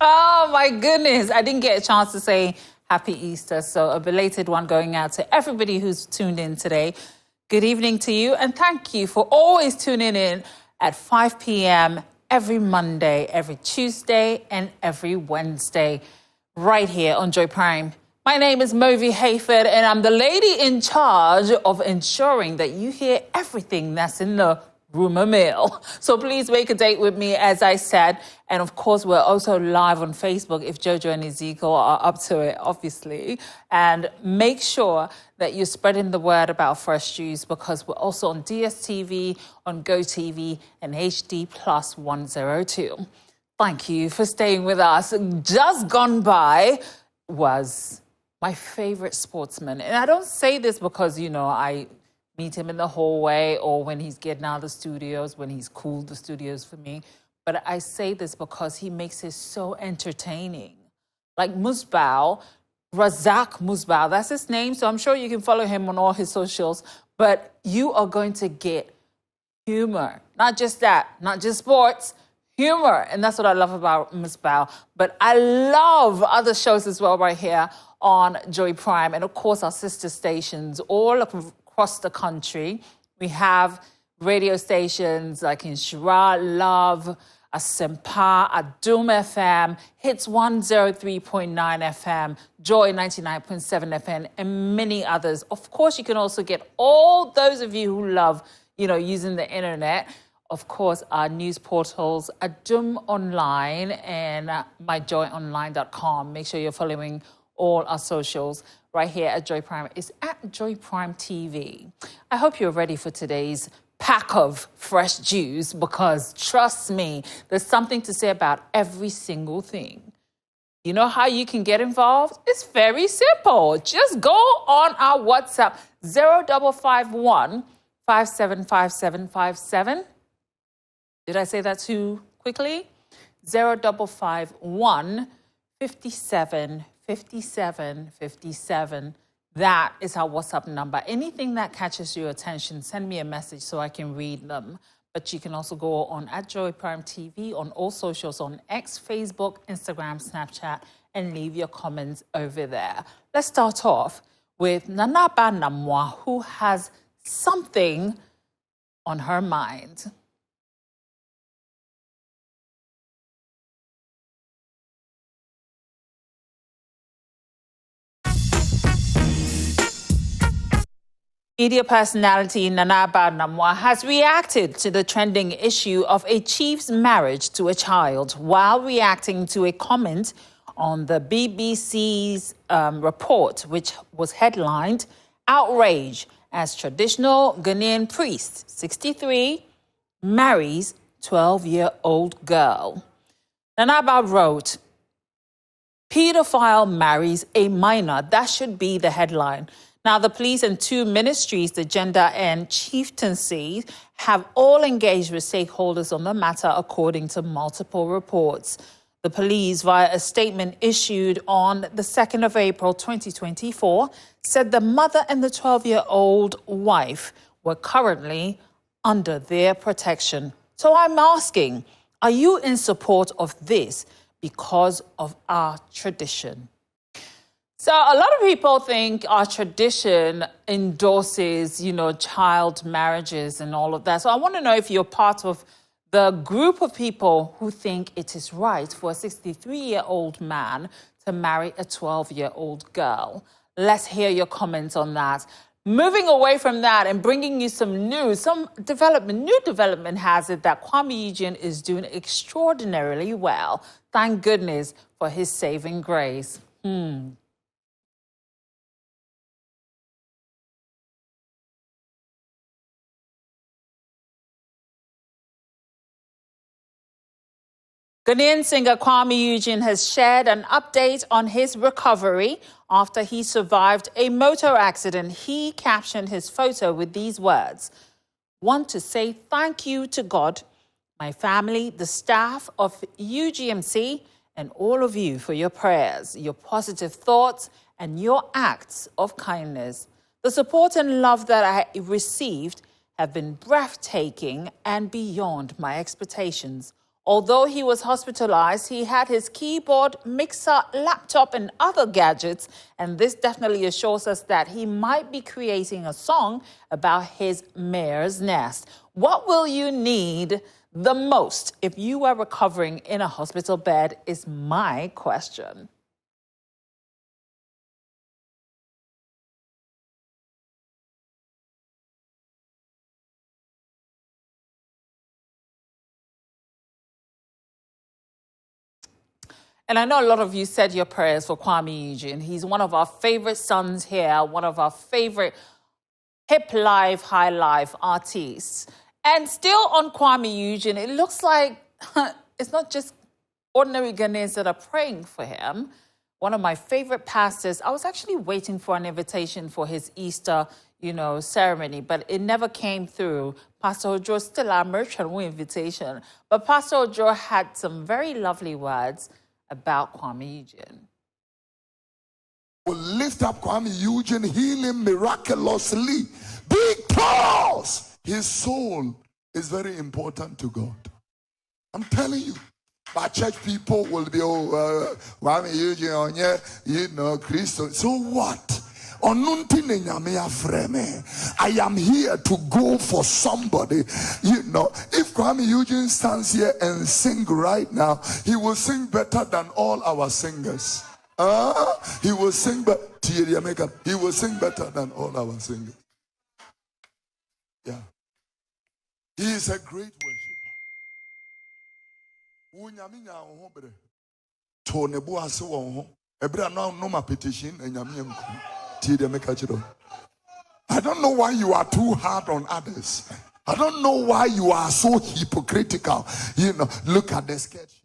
Oh, my goodness. I didn't get a chance to say Happy Easter, so a belated one going out to everybody who's tuned in today. Good evening to you, and thank you for always tuning in at 5 p.m. every Monday, every Tuesday, and every Wednesday, right here on Joy Prime. My name is Movi Hayford, and I'm the lady in charge of ensuring that you hear everything that's in the rumor mill. So please make a date with me, as I said. And of course, we're also live on Facebook if Jojo and Ezekiel are up to it, obviously. And make sure that you're spreading the word about Fresh Juice, because we're also on DSTV, on GoTV, and HD Plus 102. Thank you for staying with us. Just gone by was my favorite sportsman. And I don't say this because, I meet him in the hallway or when he's getting out of the studios, when he's cooled the studios for me. But I say this because he makes it so entertaining. Like Musbao, Razak Musbao, that's his name. So I'm sure you can follow him on all his socials. But you are going to get humor. Not just that, not just sports, humor. And that's what I love about Musbao. But I love other shows as well right here on Joy Prime. And of course, our sister stations all across the country. We have radio stations like in Shira, Love, Asempa, Adum FM, Hits 103.9 FM, Joy 99.7 FM, and many others. Of course, you can also get all those of you who love, using the internet. Of course, our news portals, Adum Online and myjoyonline.com. Make sure you're following all our socials right here at Joy Prime. It's at Joy Prime TV. I hope you're ready for today's pack of fresh juice, because trust me, there's something to say about every single thing. You know how you can get involved? It's very simple. Just go on our WhatsApp, 0551 575757. Did I say that too quickly? 0551 57 57 57. That is our WhatsApp number. Anything that catches your attention, send me a message so I can read them. But you can also go on at Joy Prime TV on all socials, on X, Facebook, Instagram, Snapchat, and leave your comments over there. Let's start off with Nanaba Namwa, who has something on her mind. Media personality Nanaba Namwa has reacted to the trending issue of a chief's marriage to a child while reacting to a comment on the BBC's report, which was headlined, "Outrage as traditional Ghanaian priest, 63, marries 12-year-old girl." Nanaba wrote, "Paedophile marries a minor." That should be the headline. Now, the police and two ministries, the gender and chieftaincy, have all engaged with stakeholders on the matter, according to multiple reports. The police, via a statement issued on the 2nd of April 2024, said the mother and the 12-year-old wife were currently under their protection. So I'm asking, are you in support of this because of our tradition? So a lot of people think our tradition endorses, child marriages and all of that. So I want to know if you're part of the group of people who think it is right for a 63-year-old man to marry a 12-year-old girl. Let's hear your comments on that. Moving away from that and bringing you some news, new development has it that Kwame Eugene is doing extraordinarily well. Thank goodness for his saving grace. Ghanaian singer Kwame Eugene has shared an update on his recovery after he survived a motor accident. He captioned his photo with these words: "Want to say thank you to God, my family, the staff of UGMC, and all of you for your prayers, your positive thoughts, and your acts of kindness. The support and love that I received have been breathtaking and beyond my expectations. Although he was hospitalized, he had his keyboard, mixer, laptop, and other gadgets. And this definitely assures us that he might be creating a song about his mare's nest. What will you need the most if you are recovering in a hospital bed is my question. And I know a lot of you said your prayers for Kwame Eugene. He's one of our favorite sons here, one of our favorite hip life, high life artists. And still on Kwame Eugene, it looks like it's not just ordinary Ghanaians that are praying for him. One of my favorite pastors, I was actually waiting for an invitation for his Easter, ceremony, but it never came through. Pastor Ojo still a merchant invitation. But Pastor Ojo had some very lovely words about Kwame Eugene. Will lift up Kwame Eugene, heal him miraculously because his soul is very important to God. I'm telling you. But church people will be, Kwame Eugene, Christo. So what? I am here to go for somebody. If Kwame Eugene stands here and sing right now, he will sing better than all our singers. He will sing he will sing better than all our singers. Yeah. He is a great worshiper. I don't know why you are too hard on others. I don't know why you are so hypocritical. Look at the sketch.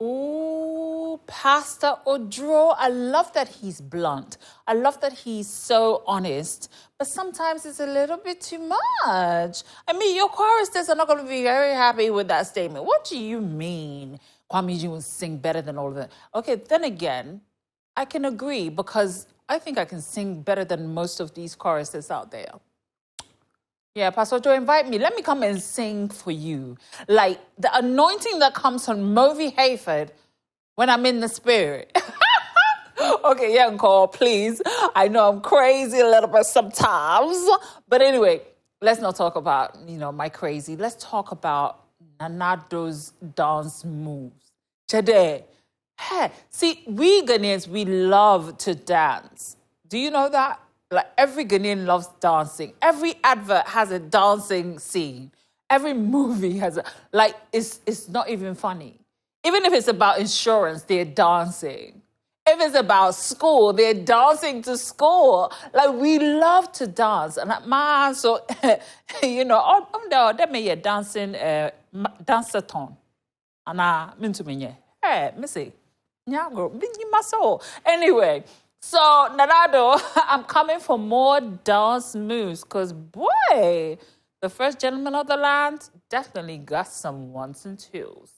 Oh, Pastor Ojo, I love that he's blunt. I love that he's so honest. But sometimes it's a little bit too much. I mean, your choristers are not going to be very happy with that statement. What do you mean Kwame Eugene will sing better than all of them? Okay, then again, I can agree because I think I can sing better than most of these choristers out there. Yeah, Pastor Joe, invite me. Let me come and sing for you. Like the anointing that comes from Movi Hayford when I'm in the spirit. Okay, yeah, call, please. I know I'm crazy a little bit sometimes. But anyway, let's not talk about, my crazy. Let's talk about Nanado's dance moves. Today. Hey, see, we Ghanaians, we love to dance. Do you know that? Like every Ghanaian loves dancing. Every advert has a dancing scene. Every movie has it's not even funny. Even if it's about insurance, they're dancing. If it's about school, they're dancing to school. Like we love to dance. And so, that may a dancing dance-a-thon. And hey, missy. Anyway, so Nanado, I'm coming for more dance moves because, boy, the first gentleman of the land definitely got some ones and twos.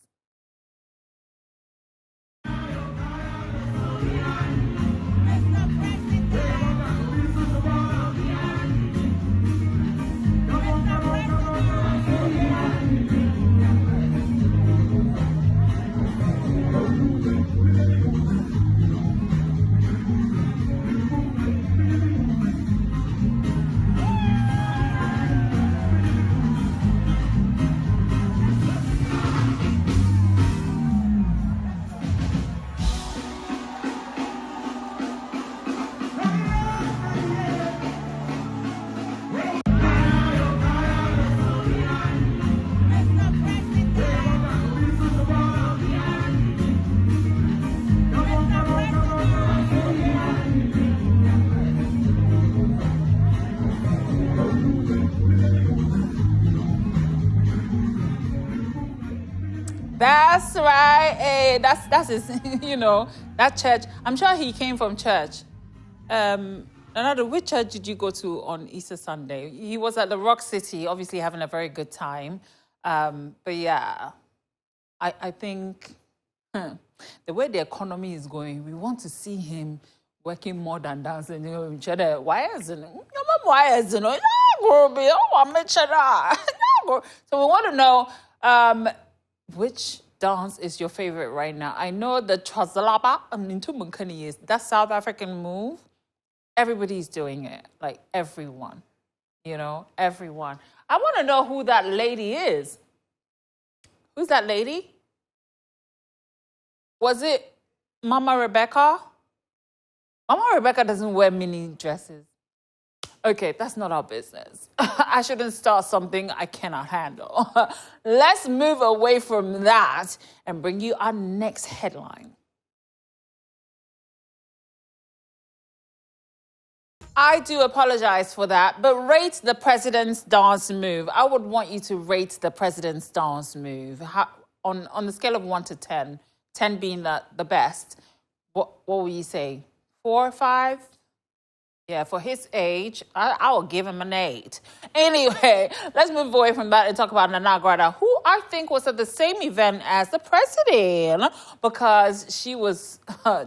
That's right. Hey, that's his, that church. I'm sure he came from church. Another, which church did you go to on Easter Sunday? He was at the Rock City, obviously having a very good time. But yeah, I think the way the economy is going, we want to see him working more than dancing. Why isn't it? So we want to know Which dance is your favorite right now? I know the Chazalaba, is that South African move. Everybody's doing it, like everyone, everyone. I want to know who that lady is. Who's that lady? Was it Mama Rebecca? Mama Rebecca doesn't wear mini dresses. Okay, that's not our business. I shouldn't start something I cannot handle. Let's move away from that and bring you our next headline. I do apologize for that, but rate the president's dance move. I would want you to rate the president's dance move. On the scale of 1 to 10, 10 being the best, what will you say? 4 or 5? Yeah, for his age, I will give him an 8. Anyway, let's move away from that and talk about Nana Grada, who I think was at the same event as the president because she was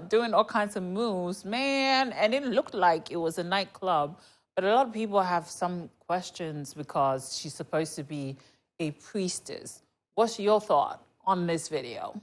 doing all kinds of moves, man, and it looked like it was a nightclub. But a lot of people have some questions because she's supposed to be a priestess. What's your thought on this video?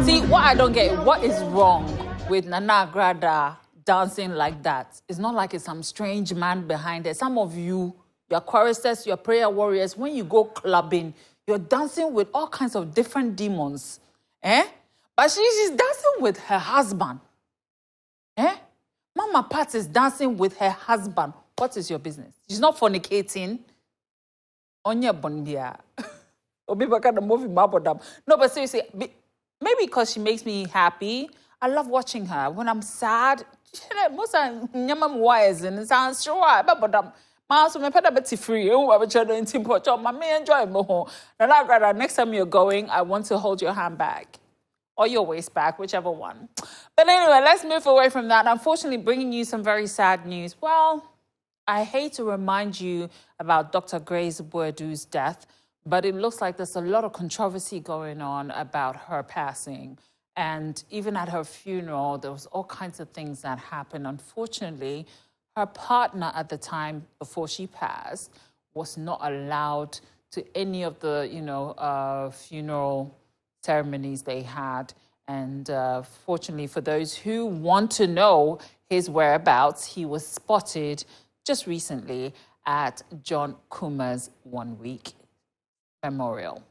See, what I don't get, what is wrong with Nana Grada dancing like that? It's not like it's some strange man behind it. Some of you, your choristers, your prayer warriors, when you go clubbing, you're dancing with all kinds of different demons. But she's dancing with her husband. Mama Pat is dancing with her husband. What is your business? She's not fornicating. Onya bonbia. No, but seriously, maybe because she makes me happy. I love watching her. When I'm sad, most of nyama wires and it sounds sure. But also me peda beti free. Enjoy more. Next time you're going, I want to hold your hand back. Or your waist back, whichever one. But anyway, let's move away from that. Unfortunately, bringing you some very sad news. Well, I hate to remind you about Dr. Grace Boadu's death, but it looks like there's a lot of controversy going on about her passing. And even at her funeral, there was all kinds of things that happened. Unfortunately, her partner at the time before she passed was not allowed to any of the, funeral ceremonies they had. And fortunately, for those who want to know his whereabouts, he was spotted just recently at John Kuma's 1 week memorial.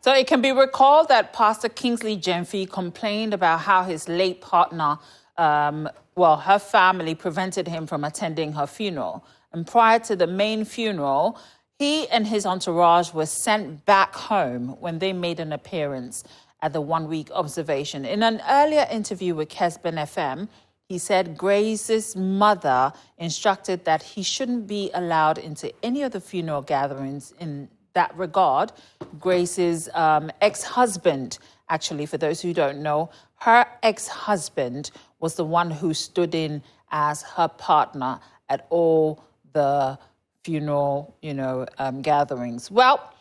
So it can be recalled that Pastor Kingsley Gemfi complained about how his late partner, her family prevented him from attending her funeral. And prior to the main funeral, he and his entourage were sent back home when they made an appearance at the 1 week observation. In an earlier interview with Kesben FM, he said Grace's mother instructed that he shouldn't be allowed into any of the funeral gatherings. In that regard, Grace's ex-husband, actually, for those who don't know, her ex-husband was the one who stood in as her partner at all the funeral, gatherings. Well,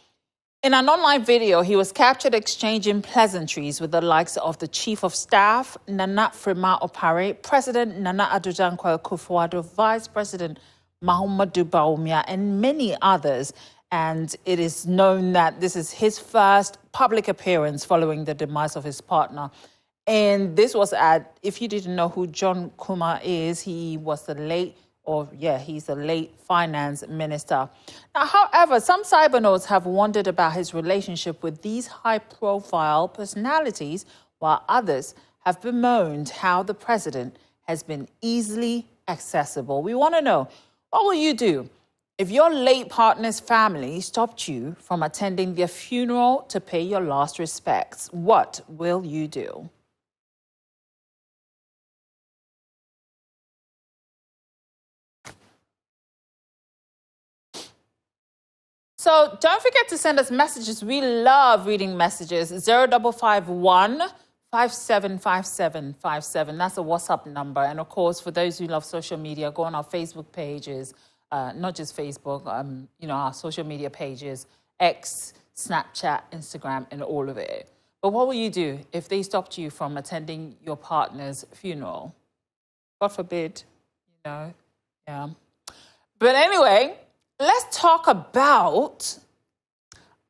in an online video, he was captured exchanging pleasantries with the likes of the Chief of Staff, Nana Frima Opare, President Nana Addo Dankwa Akufo-Addo, Vice President Mahamudu Bawumia, and many others. And it is known that this is his first public appearance following the demise of his partner. And this was if you didn't know who John Kuma is, he's the late finance minister. Now, however, some cybernauts have wondered about his relationship with these high-profile personalities, while others have bemoaned how the president has been easily accessible. We want to know, what will you do if your late partner's family stopped you from attending their funeral to pay your last respects? What will you do? So don't forget to send us messages. We love reading messages. 0551 575757. That's a WhatsApp number. And of course, for those who love social media, go on our Facebook pages, not just Facebook, our social media pages, X, Snapchat, Instagram, and all of it. But what will you do if they stopped you from attending your partner's funeral? God forbid, yeah. But anyway, let's talk about,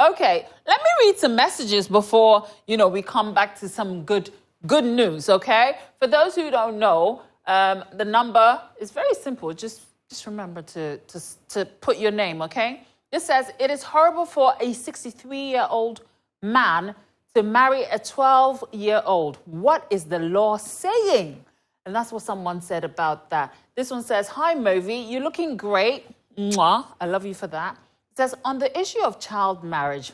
okay, let me read some messages before, we come back to some good news, okay? For those who don't know, the number is very simple. Just remember to put your name, okay? This says, it is horrible for a 63-year-old man to marry a 12-year-old. What is the law saying? And that's what someone said about that. This one says, hi, Movi, you're looking great. Mwah, I love you for that. It says, on the issue of child marriage,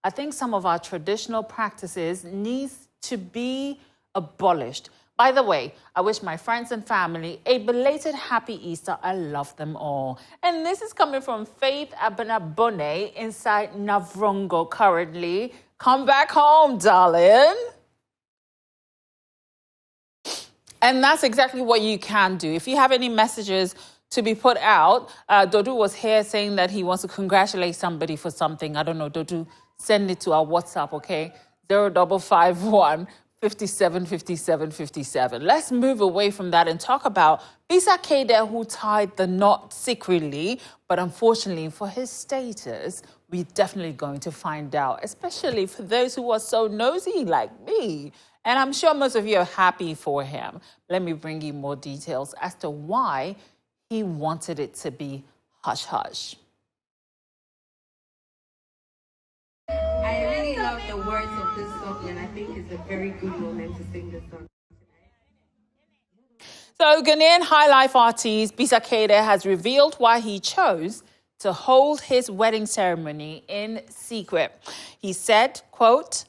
I think some of our traditional practices needs to be abolished. By the way, I wish my friends and family a belated happy Easter. I love them all. And this is coming from Faith Abanabone inside Navrongo currently. Come back home, darling. And that's exactly what you can do. If you have any messages to be put out, Dodu was here saying that he wants to congratulate somebody for something. I don't know, Dodu, send it to our WhatsApp, okay? 0551 575757. Let's move away from that and talk about Bisa Kede, who tied the knot secretly, but unfortunately for his status, we're definitely going to find out, especially for those who are so nosy like me. And I'm sure most of you are happy for him. Let me bring you more details as to why he wanted it to be hush-hush. I really love the words of this song, and I think it's a very good moment to sing this song. So Ghanaian high life artist Bisa Kede has revealed why he chose to hold his wedding ceremony in secret. He said, quote,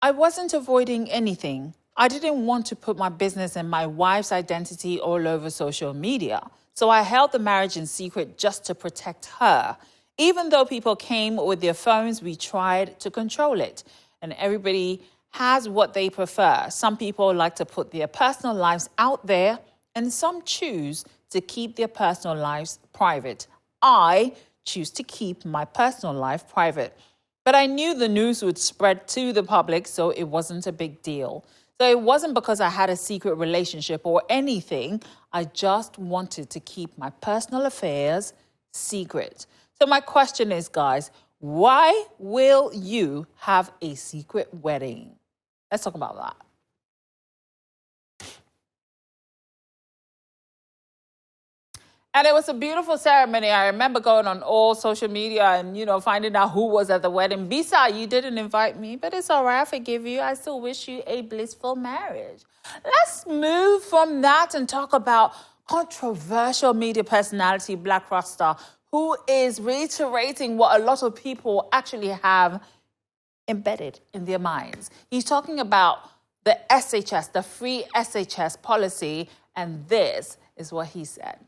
I wasn't avoiding anything. I didn't want to put my business and my wife's identity all over social media. So I held the marriage in secret just to protect her. Even though people came with their phones, we tried to control it. And everybody has what they prefer. Some people like to put their personal lives out there, and some choose to keep their personal lives private. I choose to keep my personal life private. But I knew the news would spread to the public, so it wasn't a big deal. So it wasn't because I had a secret relationship or anything. I just wanted to keep my personal affairs secret. So my question is, guys, why will you have a secret wedding? Let's talk about that. And it was a beautiful ceremony. I remember going on all social media and, finding out who was at the wedding. Bisa, you didn't invite me, but it's all right. I forgive you. I still wish you a blissful marriage. Let's move from that and talk about controversial media personality Blakk Rasta, who is reiterating what a lot of people actually have embedded in their minds. He's talking about the SHS, the free SHS policy, and this is what he said.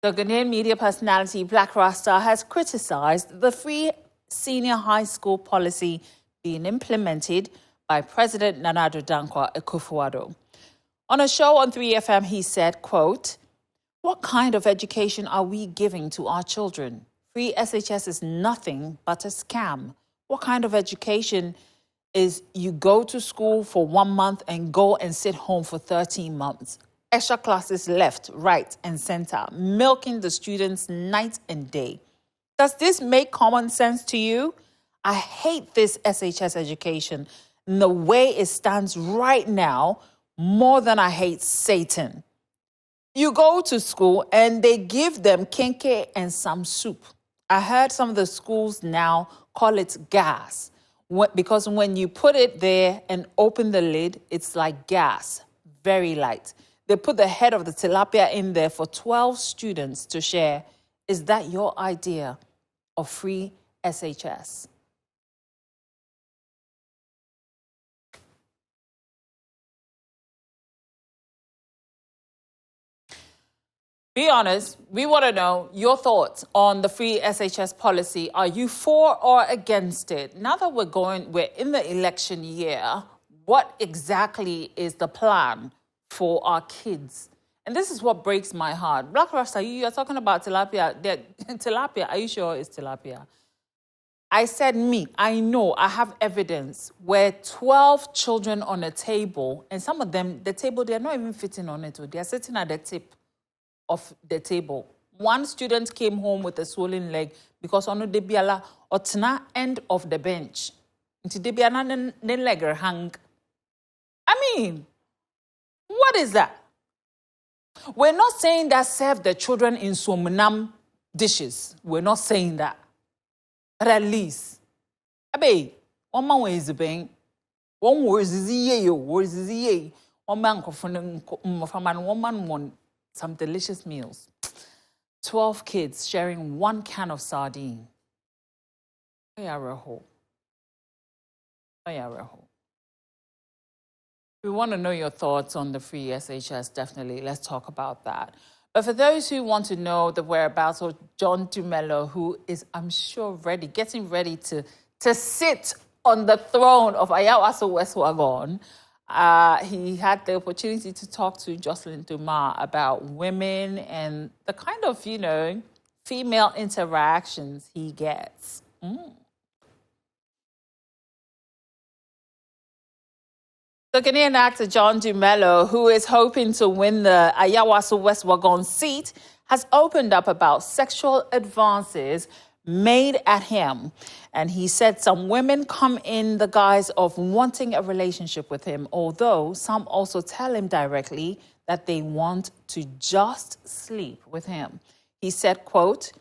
The Ghanaian media personality Blakk Rasta has criticized the free senior high school policy being implemented by President Nana Addo Dankwa Akufo-Addo. On a show on 3FM, he said, quote, what kind of education are we giving to our children? Free SHS is nothing but a scam. What kind of education is you go to school for 1 month and go and sit home for 13 months? Extra classes left, right, and center, milking the students night and day. Does this make common sense to you? I hate this SHS education and the way it stands right now more than I hate Satan. You go to school and they give them kenke and some soup. I heard some of the schools now call it gas. Because when you put it there and open the lid, it's like gas, very light. They put the head of the tilapia in there for 12 students to share. Is that your idea of free SHS? Be honest, we want to know your thoughts on the free SHS policy. Are you for or against it? Now that we're in the election year, what exactly is the plan for our kids? And this is what breaks my heart. Blakk Rasta, you are talking about tilapia. Tilapia, are you sure it's tilapia? I said I know, I have evidence where 12 children on a table, and some of them, the table, they're not even fitting on it. They're sitting at the tip of the table. One student came home with a swollen leg because on the biala otna end of the bench. Into the biana ne leg hang. I mean, what is that? We're not saying that serve the children in somunam dishes. We're not saying that. But at least, one man is the bank. One word is ye, one man one man won some delicious meals. 12 kids sharing one can of sardine. We want to know your thoughts on the free SHS, definitely. Let's talk about that. But for those who want to know the whereabouts of John Dumelo, who is, I'm sure, getting ready to sit on the throne of Ayawaso West Wagon, he had the opportunity to talk to Jocelyn Duma about women and the kind of, female interactions he gets. The Ghanaian actor John Dumelo, who is hoping to win the Ayawaso West Wagon seat, has opened up about sexual advances made at him. And he said some women come in the guise of wanting a relationship with him, although some also tell him directly that they want to just sleep with him. He said, quote,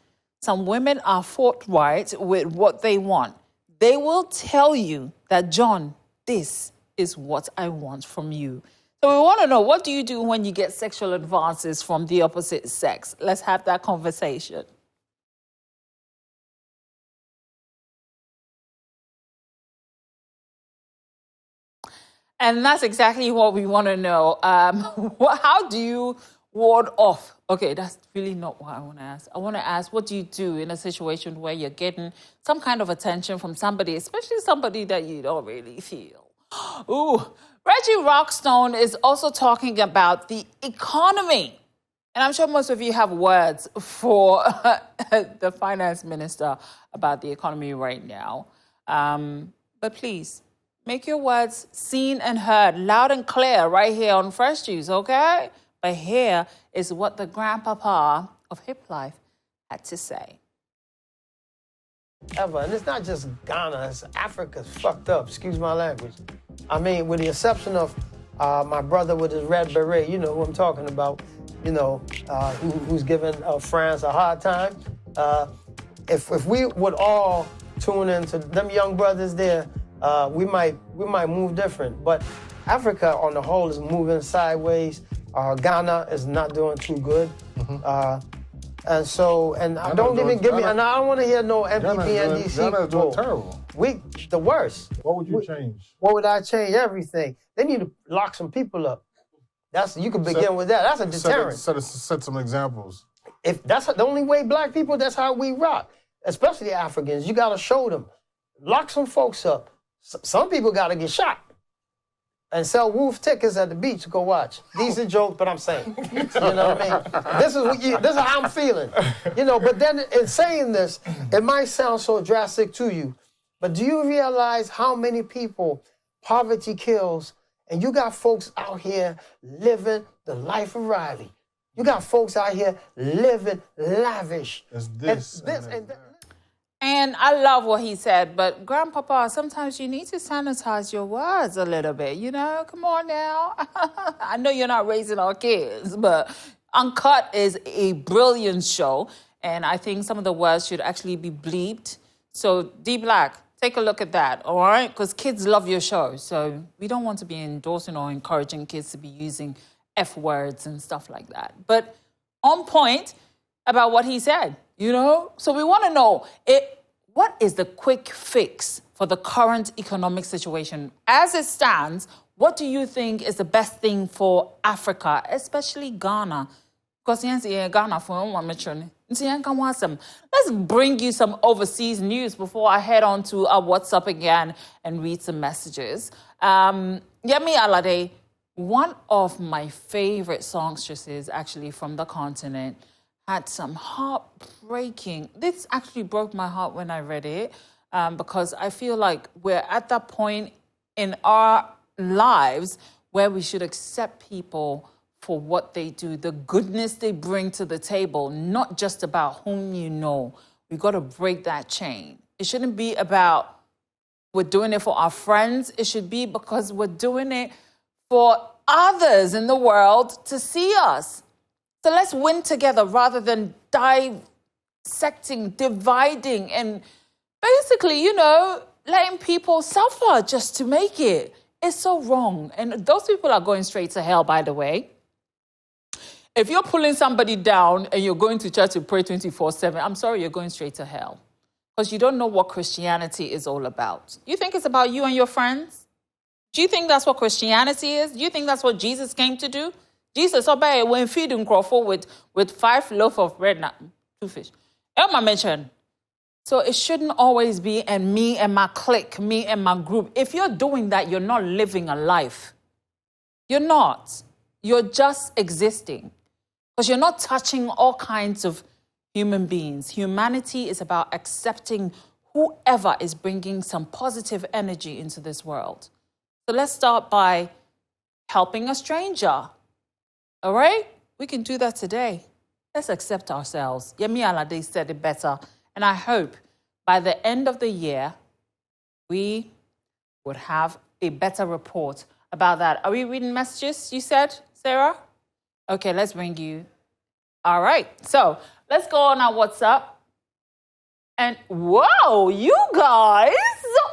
some women are forthright with what they want. They will tell you that, John, this is what I want from you. So we want to know, what do you do when you get sexual advances from the opposite sex? Let's have that conversation. And that's exactly what we want to know. How do you ward off? Okay, that's really not what I want to ask. I want to ask, what do you do in a situation where you're getting some kind of attention from somebody, especially somebody that you don't really feel? Ooh, Reggie Rockstone is also talking about the economy. And I'm sure most of you have words for the finance minister about the economy right now. But please, make your words seen and heard loud and clear right here on Fresh Juice, okay? But here is what the grandpapa of Hip Life had to say. Ever. And it's not just Ghana, it's Africa's fucked up, excuse my language. I mean, with the exception of my brother with his red beret, you know who I'm talking about, who's giving France a hard time. If we would all tune into them young brothers there, we might move different. But Africa on the whole is moving sideways. Ghana is not doing too good. Mm-hmm. And I don't even give me, and I don't want to hear no MPP, NDC. Ghana is doing terrible. The worst. What would you change? What would I change? Everything. They need to lock some people up. You can begin with that. That's a deterrent. Set some examples. If that's the only way black people, that's how we rock. Especially Africans. You got to show them. Lock some folks up. Some people got to get shot. And sell wolf tickets at the beach to go watch. Decent joke, but I'm saying. You know what I mean? This is how I'm feeling. But then in saying this, it might sound so drastic to you, but do you realize how many people poverty kills? And you got folks out here living the life of Riley. You got folks out here living lavish. It's this. And I love what he said, but Grandpapa, sometimes you need to sanitize your words a little bit, Come on now. I know you're not raising our kids, but Uncut is a brilliant show, and I think some of the words should actually be bleeped. So, D Blakk, Take a look at that, all right? Because kids love your show. So we don't want to be endorsing or encouraging kids to be using F words and stuff like that. But on point about what he said, you know? So we want to know, what is the quick fix for the current economic situation? As it stands, what do you think is the best thing for Africa, especially Ghana? Because Ghana for one mention. Let's bring you some overseas news before I head on to our WhatsApp again and read some messages. Yemi Alade, one of my favorite songstresses actually from the continent, had some heartbreaking. This actually broke my heart when I read it because I feel like we're at that point in our lives where we should accept people for what they do, the goodness they bring to the table, not just about whom you know. We got to break that chain. It shouldn't be about we're doing it for our friends. It should be because we're doing it for others in the world to see us. So let's win together rather than dissecting, dividing, and basically, you know, letting people suffer just to make it. It's so wrong. And those people are going straight to hell, by the way. If you're pulling somebody down and you're going to church to pray 24/7, I'm sorry, you're going straight to hell. Because you don't know what Christianity is all about. You think it's about you and your friends? Do you think that's what Christianity is? Do you think that's what Jesus came to do? Jesus obeyed when feeding Crawford with 5 loaves of bread and 2 fish. Emma mentioned. So it shouldn't always be and me and my clique, me and my group. If you're doing that, you're not living a life. You're not. You're just existing. Because you're not touching all kinds of human beings. Humanity is about accepting whoever is bringing some positive energy into this world. So let's start by helping a stranger. All right? We can do that today. Let's accept ourselves. Yemi Alade said it better. And I hope by the end of the year, we would have a better report about that. Are we reading messages, you said, Sarah? Okay, let's bring you. All right. So let's go on our WhatsApp. And whoa, you guys.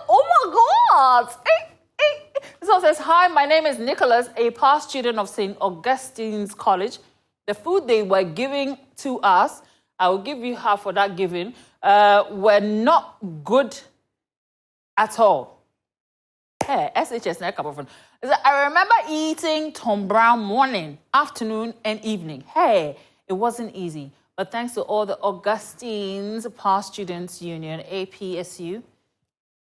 Oh my God. This one says, hi, my name is Nicholas, a past student of St. Augustine's College. The food they were giving to us, I will give you half for that giving, were not good at all. Hey, SHS, I remember eating Tom Brown morning, afternoon, and evening. Hey, it wasn't easy. But thanks to all the Augustine's Past Students Union, APSU,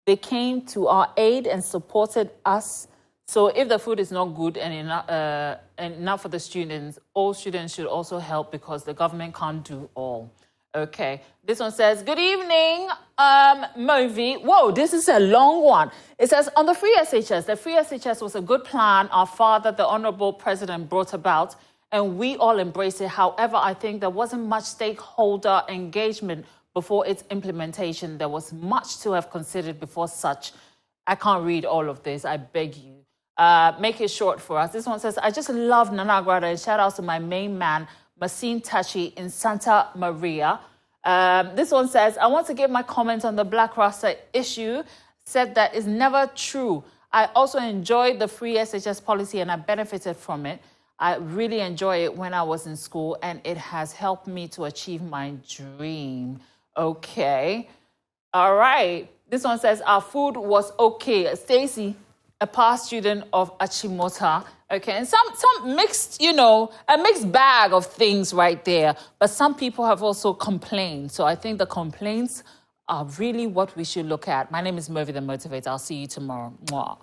they came to our aid and supported us. So if the food is not good and enough for the students, all students should also help because the government can't do all. Okay, this one says, good evening, Movi. Whoa, this is a long one. It says, on the free SHS, the free SHS was a good plan our father, the Honorable President, brought about, and we all embraced it. However, I think there wasn't much stakeholder engagement before its implementation. There was much to have considered before such. I can't read all of this, I beg you. Make it short for us. This one says, I just love Nana Agrada, and shout out to my main man, Masin Tachi in Santa Maria. This one says, I want to give my comment on the Blakk rasta issue. Said that is never true. I also enjoyed the free SHS policy and I benefited from it. I really enjoy it when I was in school and it has helped me to achieve my dream. Okay. All right. This one says, our food was okay. Stacy, a past student of Achimota. Okay, and some mixed, you know, a mixed bag of things right there. But some people have also complained. So I think the complaints are really what we should look at. My name is Movi the Motivator. I'll see you tomorrow. Mwah.